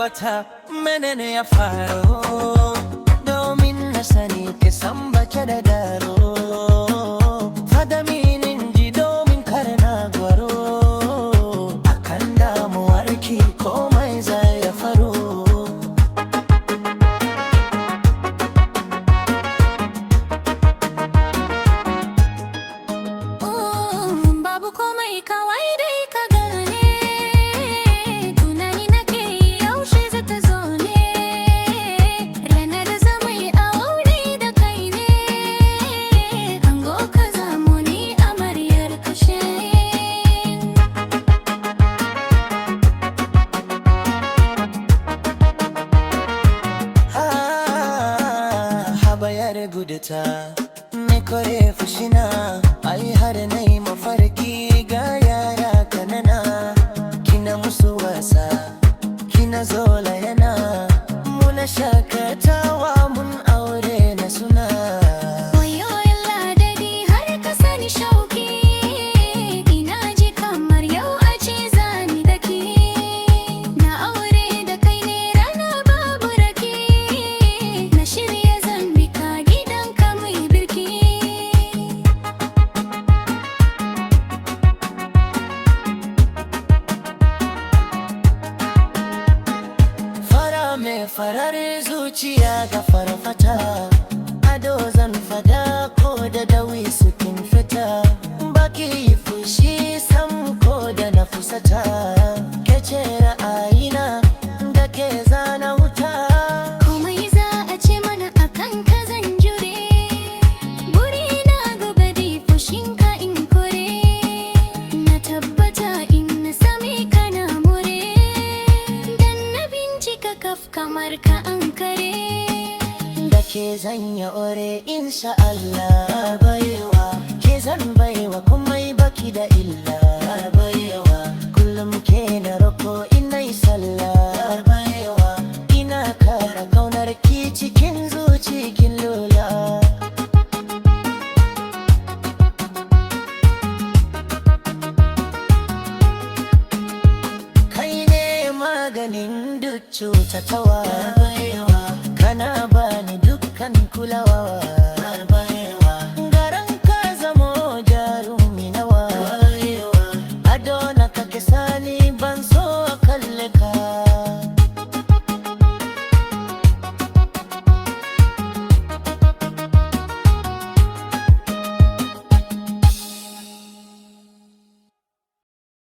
wata menene ya faru, domin na sani ki san bake da daro. Fada minin ji domin kar na gwaro, akan damuwarki komai zai ya faru. Babu komai kawai dai ka gane, tunani nake yaushe za ta zo ne, ranar zamai aure da kai ne, ango ka zamo ni amaryar kashe. Habayar gudata me kore fushina, ai har nai mafarki ga yara kanana, kina musu wasa kina zola yana, muna shakatawa mun aure na suna. Wayo Allah dadi har ka sani shauki, ina ji kamar yau a ce zani daki, na aure da kai ne rana babu raki, na shirya zan bi ka gidanka mai birki. Fara mai farar zuciya ga farfata, ado zan fada ko da dawi sukin fita, baki yi fushi sam ko da na fusata, ke ce ra'ayina da ke zana wuta. Komai za a ce mana akan ka zan jure, burina gaba da fushinka in kore, na tabbata in na same ka na more, dan na bincika kaf kamar ka an kare. Da ke zan yi ore insha Allah, baiwa ke zan baiwa komai baki da illa, baiwa kullum ke na roko ina yi sallah, baiwa ina kara kaunar ki cikin zuci kin lula. Kai ne maganin duk cutatawa, baiwa kana bani dukkan kulawa.